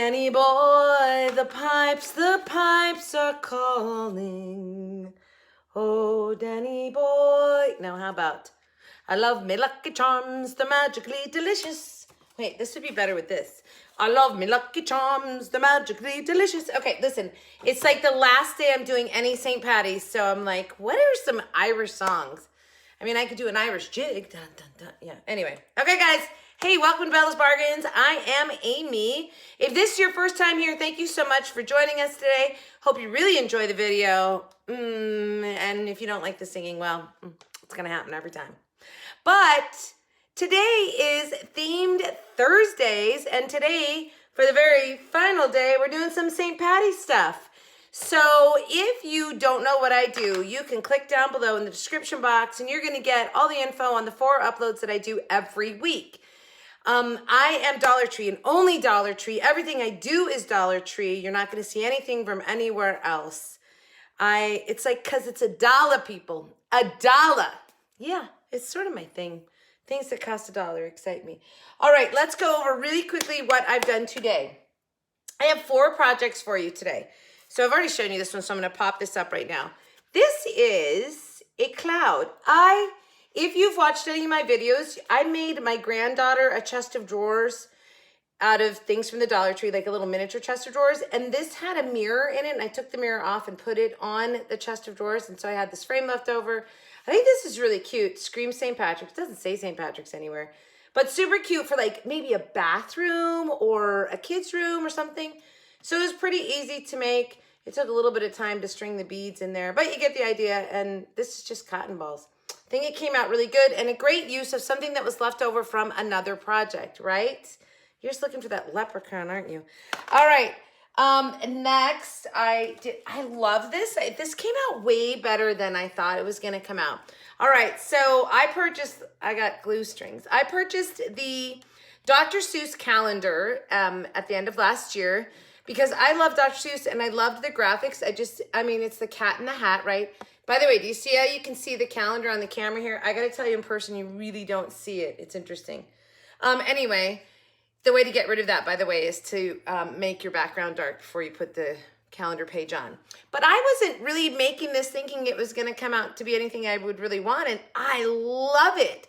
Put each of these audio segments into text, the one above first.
Danny boy, the pipes are calling. Oh, Danny boy. Now, how about, I love me Lucky Charms, they're magically delicious. Wait, this would be better with this. I love me Lucky Charms, they're magically delicious. Okay, listen, it's like the last day I'm doing any St. Patty's, so I'm like, what are some Irish songs? I mean, I could do an Irish jig. Dun, dun, dun. Yeah, anyway. Okay, guys. Hey, welcome to Bella's Bargains. I am Amy. If this is your first time here, thank you so much for joining us today. Hope you really enjoy the video. And if you don't like the singing, well, it's going to happen every time. But today is themed Thursdays, and today, for the very final day, we're doing some St. Patty's stuff. So if you don't know what I do, you can click down below in the description box, and you're going to get all the info on the 4 uploads that I do every week. I am Dollar Tree and only Dollar Tree. Everything I do is Dollar Tree. You're not going to see anything from anywhere else. It's like, because it's $1, people. $1. Yeah, it's sort of my thing. Things that cost $1 excite me. All right, let's go over really quickly what I've done today. I have 4 projects for you today. So I've already shown you this one, so I'm going to pop this up right now. This is a cloud. If you've watched any of my videos, I made my granddaughter a chest of drawers out of things from the Dollar Tree, like a little miniature chest of drawers. And this had a mirror in it, and I took the mirror off and put it on the chest of drawers. And so I had this frame left over. I think this is really cute. Scream St. Patrick's. It doesn't say St. Patrick's anywhere. But super cute for like maybe a bathroom or a kid's room or something. So it was pretty easy to make. It took a little bit of time to string the beads in there, but you get the idea. And this is just cotton balls. I think it came out really good and a great use of something that was left over from another project, right? You're just looking for that leprechaun, aren't you? All right. Next, I love this. This came out way better than I thought it was going to come out. All right. So I got glue strings. I purchased the Dr. Seuss calendar at the end of last year because I love Dr. Seuss and I loved the graphics. I mean, it's the cat in the hat, right? By the way, do you see how you can see the calendar on the camera here? I got to tell you in person, you really don't see it. It's interesting. Anyway, the way to get rid of that, by the way, is to make your background dark before you put the calendar page on. But I wasn't really making this thinking it was going to come out to be anything I would really want, and I love it.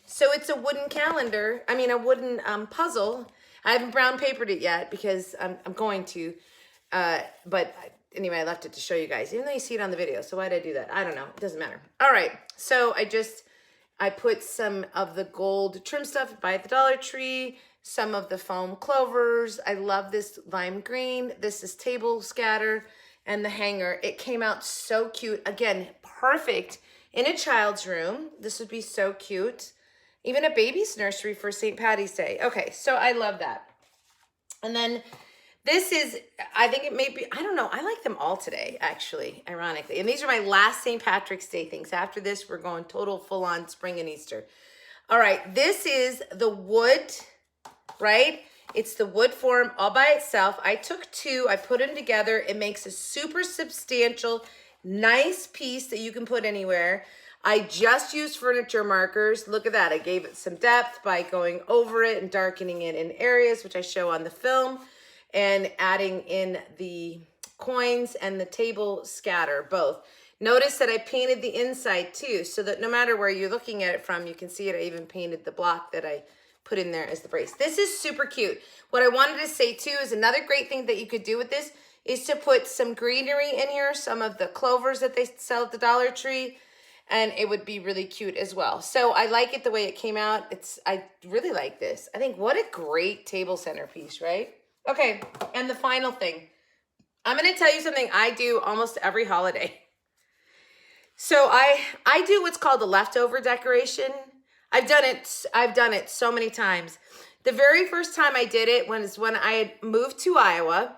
So it's a wooden calendar. I mean, a wooden puzzle. I haven't brown papered it yet because I'm going to, but anyway, I left it to show you guys, even though you see it on the video. So why did I do that? I don't know. It doesn't matter. All right. So I put some of the gold trim stuff by the Dollar Tree, some of the foam clovers. I love this lime green. This is table scatter and the hanger. It came out so cute. Again, perfect in a child's room. This would be so cute. Even a baby's nursery for St. Patty's Day. Okay, so I love that. And then this is, I think it may be, I don't know. I like them all today, actually, ironically. And these are my last St. Patrick's Day things. After this, we're going total full-on spring and Easter. All right, this is the wood, right? It's the wood form all by itself. I took 2. I put them together. It makes a super substantial, nice piece that you can put anywhere. I just used furniture markers. Look at that. I gave it some depth by going over it and darkening it in areas, which I show on the film, and adding in the coins and the table scatter, both. Notice that I painted the inside too, so that no matter where you're looking at it from, you can see it. I even painted the block that I put in there as the brace. This is super cute. What I wanted to say too is another great thing that you could do with this is to put some greenery in here, some of the clovers that they sell at the Dollar Tree, and it would be really cute as well. So I like it the way it came out. I really like this. I think what a great table centerpiece, right? Okay, and the final thing. I'm going to tell you something I do almost every holiday. So I do what's called a leftover decoration. I've done it so many times. The very first time I did it was when I had moved to Iowa,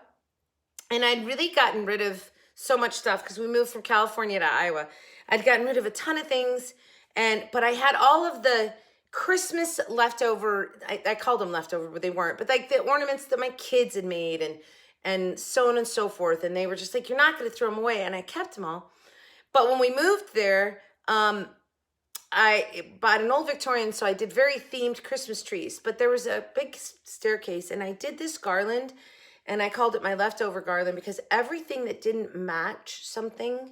and I'd really gotten rid of so much stuff because we moved from California to Iowa. I'd gotten rid of a ton of things, but I had all of the Christmas leftover, I called them leftover, but they weren't, but like the ornaments that my kids had made and so on and so forth. And they were just like, you're not going to throw them away. And I kept them all. But when we moved there, I bought an old Victorian, so I did very themed Christmas trees. But there was a big staircase, and I did this garland, and I called it my leftover garland because everything that didn't match something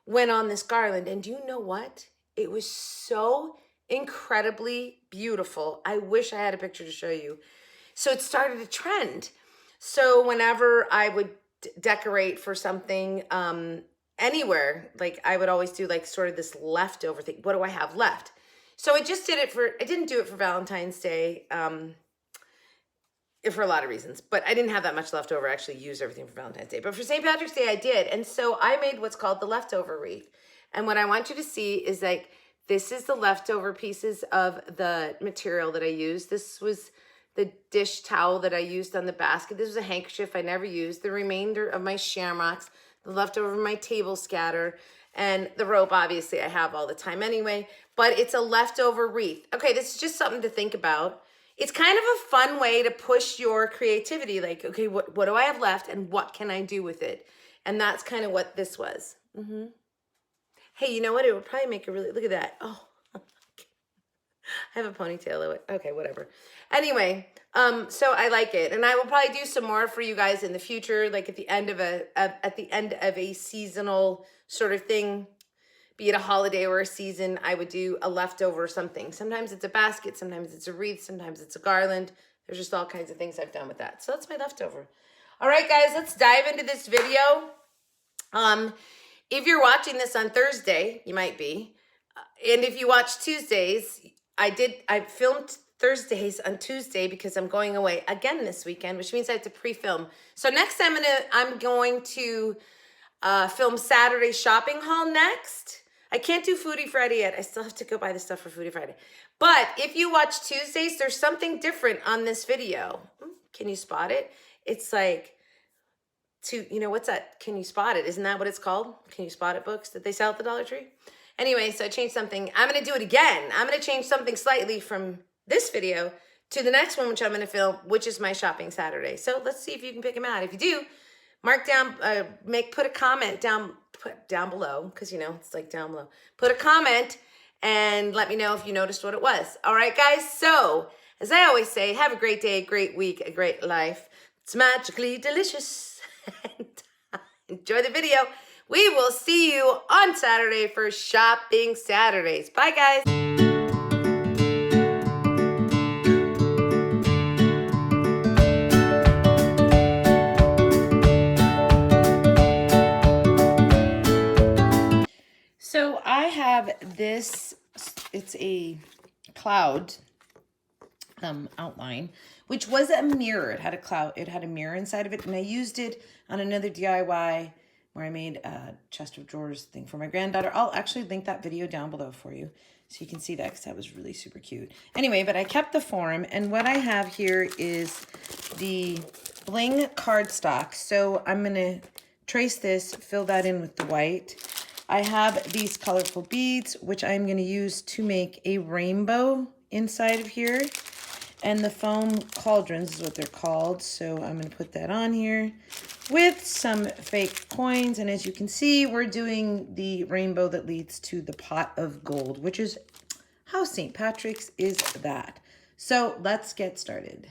went on this garland. And do you know what? It was so incredibly beautiful. I wish I had a picture to show you. So it started a trend. So whenever I would decorate for something anywhere, like I would always do like sort of this leftover thing. What do I have left? So I just did it for, I didn't do it for Valentine's Day for a lot of reasons, but I didn't have that much left over. I actually used everything for Valentine's Day. But for St. Patrick's Day, I did. And so I made what's called the leftover wreath. And what I want you to see is like, this is the leftover pieces of the material that I used. This was the dish towel that I used on the basket. This was a handkerchief I never used. The remainder of my shamrocks, the leftover of my table scatter, and the rope, obviously, I have all the time anyway. But it's a leftover wreath. Okay, this is just something to think about. It's kind of a fun way to push your creativity. Like, okay, what do I have left and what can I do with it? And that's kind of what this was. Hey, you know what? It would probably make a really, look at that. Oh, I have a ponytail. Okay, whatever. Anyway, so I like it. And I will probably do some more for you guys in the future, like at the end of a seasonal sort of thing. Be it a holiday or a season, I would do a leftover something. Sometimes it's a basket, sometimes it's a wreath, sometimes it's a garland. There's just all kinds of things I've done with that. So that's my leftover. All right, guys, let's dive into this video. If you're watching this on Thursday, you might be. And if you watch Tuesdays, I filmed Thursdays on Tuesday because I'm going away again this weekend, which means I have to pre-film. So next time I'm going to film Saturday shopping haul next. I can't do Foodie Friday yet. I still have to go buy the stuff for Foodie Friday. But if you watch Tuesdays, there's something different on this video. Can you spot it? It's like, you know, what's that? Can you spot it? Isn't that what it's called? Can you spot it books that they sell at the Dollar Tree? Anyway, so I changed something. I'm going to do it again. I'm going to change something slightly from this video to the next one, which I'm going to film, which is my shopping Saturday. So let's see if you can pick them out. If you do, mark down, put a comment down below, because you know it's like down below. Put a comment and let me know if you noticed what it was. All right, guys. So as I always say, have a great day, a great week, a great life. It's magically delicious. And enjoy the video. We will see you on Saturday for Shopping Saturdays. Bye, guys. So I have this, it's a cloud outline, which was a mirror. It had a cloud, it had a mirror inside of it, and I used it on another DIY where I made a chest of drawers thing for my granddaughter. I'll actually link that video down below for you so you can see that, because that was really super cute. Anyway, but I kept the form, and what I have here is the bling cardstock. So I'm gonna trace this, fill that in with the white. I have these colorful beads, which I'm going to use to make a rainbow inside of here. And the foam cauldrons is what they're called. So I'm going to put that on here with some fake coins. And as you can see, we're doing the rainbow that leads to the pot of gold, which is how St. Patrick's is that. So let's get started.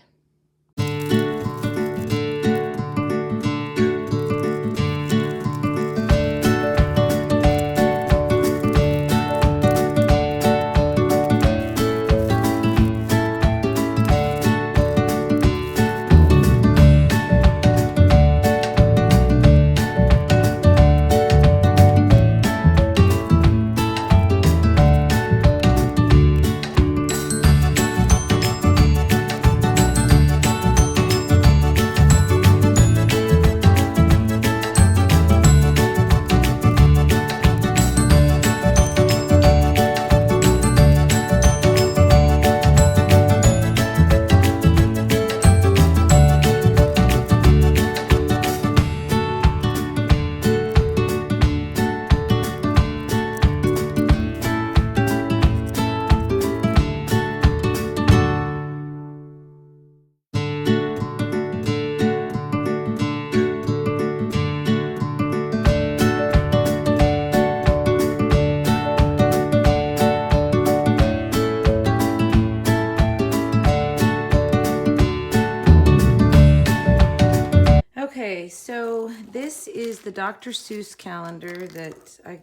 the Dr. Seuss calendar that I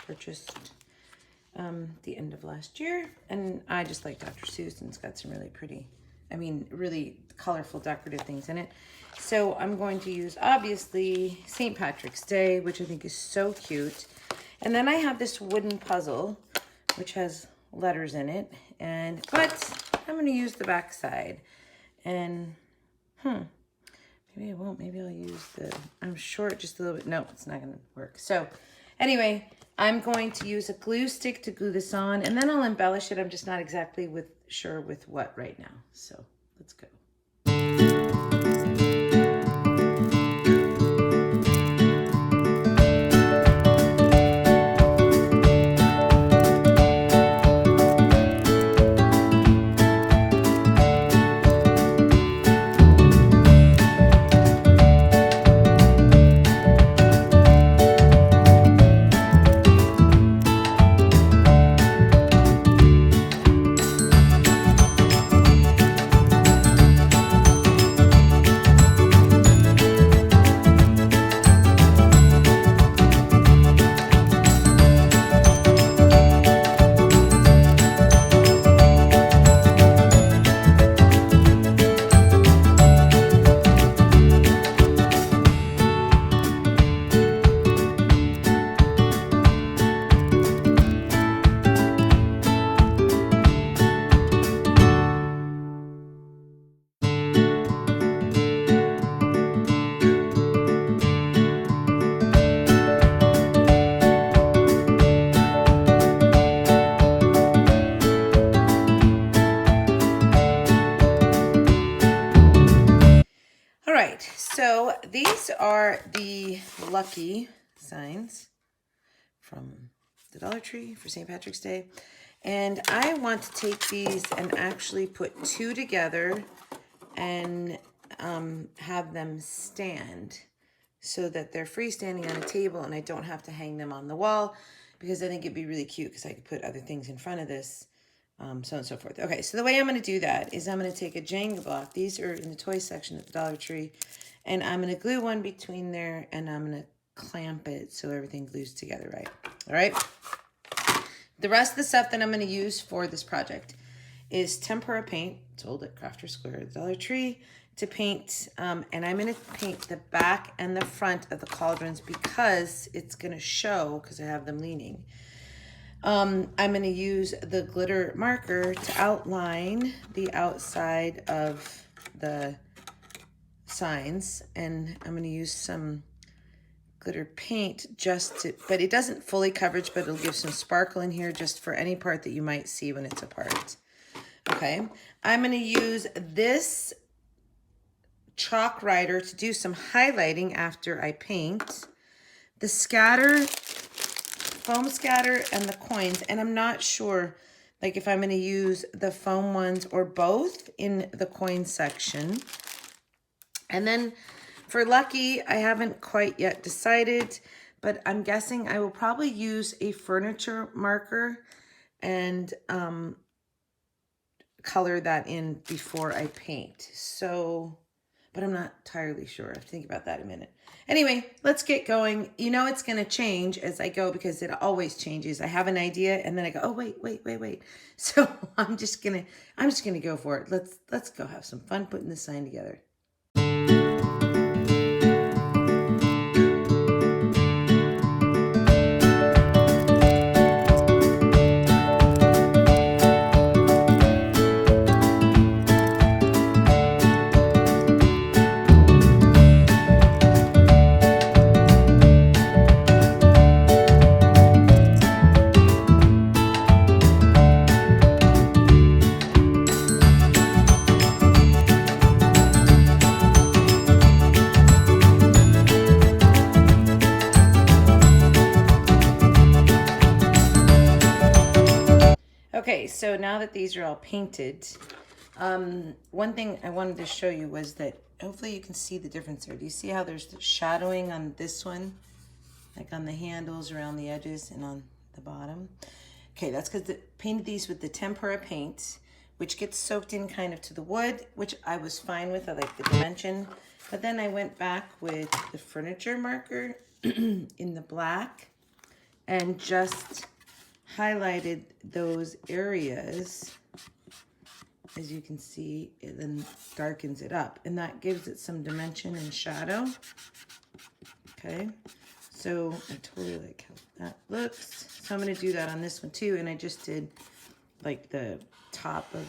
purchased the end of last year. And I just like Dr. Seuss, and it's got some really pretty, I mean, really colorful decorative things in it. So I'm going to use, obviously, St. Patrick's Day, which I think is so cute. And then I have this wooden puzzle, which has letters in it. But I'm going to use the back side. And, maybe I won't. Maybe I'll use I'm short just a little bit. No, it's not going to work. So anyway, I'm going to use a glue stick to glue this on, and then I'll embellish it. I'm just not exactly sure with what right now. So let's go. So these are the lucky signs from the Dollar Tree for St. Patrick's Day. And I want to take these and actually put two together and have them stand so that they're freestanding on a table and I don't have to hang them on the wall, because I think it'd be really cute because I could put other things in front of this. So on and so forth. Okay, so the way I'm going to do that is I'm going to take a Jenga block. These are in the toy section at the Dollar Tree. And I'm going to glue one between there, and I'm going to clamp it so everything glues together right. All right? The rest of the stuff that I'm going to use for this project is tempera paint, sold at Crafter Square at the Dollar Tree, to paint. And I'm going to paint the back and the front of the cauldrons because it's going to show, because I have them leaning. I'm going to use the glitter marker to outline the outside of the signs, and I'm going to use some glitter paint but it doesn't fully coverage, but it'll give some sparkle in here just for any part that you might see when it's apart. Okay, I'm going to use this chalk writer to do some highlighting after I paint. The foam scatter and the coins, and I'm not sure like if I'm going to use the foam ones or both in the coin section. And then for lucky, I haven't quite yet decided, but I'm guessing I will probably use a furniture marker and color that in before I paint. So, but I'm not entirely sure. I have to think about that in a minute. Anyway, let's get going. You know it's going to change as I go because it always changes. I have an idea and then I go, oh wait. So I'm just gonna go for it. Let's go have some fun putting this sign together. Okay, so now that these are all painted, one thing I wanted to show you was that hopefully you can see the difference there. Do you see how there's the shadowing on this one? Like on the handles, around the edges, and on the bottom. Okay, that's because I painted these with the tempera paint, which gets soaked in kind of to the wood, which I was fine with. I like the dimension. But then I went back with the furniture marker in the black and just highlighted those areas. As you can see, it then darkens it up, and that gives it some dimension and shadow. Okay, so I totally like how that looks. So I'm gonna do that on this one too, and I just did like the top of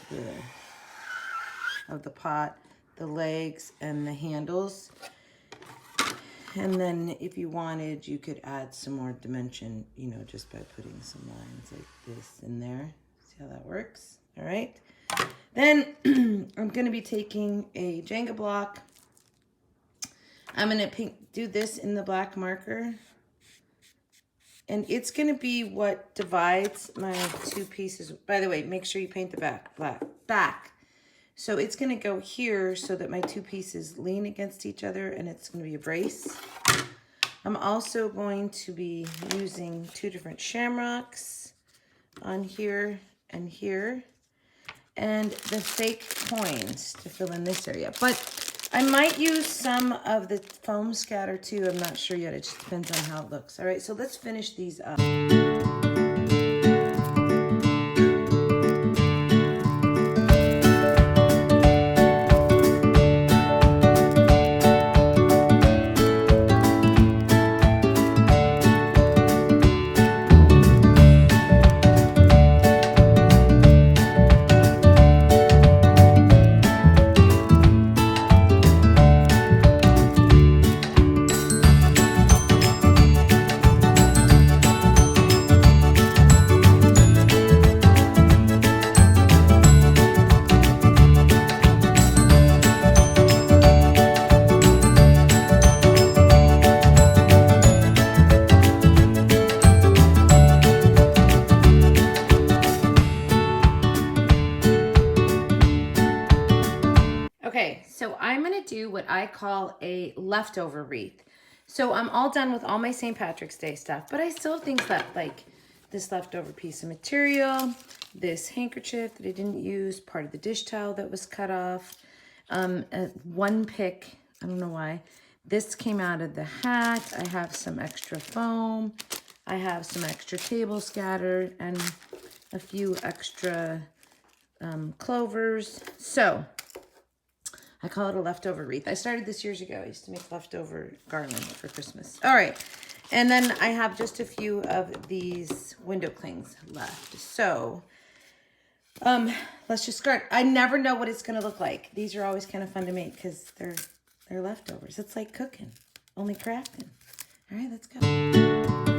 the pot, the legs, and the handles. And then if you wanted, you could add some more dimension, you know, just by putting some lines like this in there. See how that works? All right. Then I'm going to be taking a Jenga block. I'm going to do this in the black marker. And it's going to be what divides my two pieces. By the way, make sure you paint the back. So it's going to go here so that my two pieces lean against each other, and it's going to be a brace. I'm also going to be using two different shamrocks on here and here, and the fake coins to fill in this area. But I might use some of the foam scatter too. I'm not sure yet. It just depends on how it looks. All right, so let's finish these up. Okay, so I'm going to do what I call a leftover wreath. So I'm all done with all my St. Patrick's Day stuff, but I still have things that, like this leftover piece of material, this handkerchief that I didn't use, part of the dish towel that was cut off, one pick, I don't know why. This came out of the hat. I have some extra foam. I have some extra table scatter and a few extra clovers. So I call it a leftover wreath. I started this years ago. I used to make leftover garland for Christmas. All right. And then I have just a few of these window clings left. So let's just start. I never know what it's going to look like. These are always kind of fun to make because they're leftovers. It's like cooking, only crafting. All right, let's go.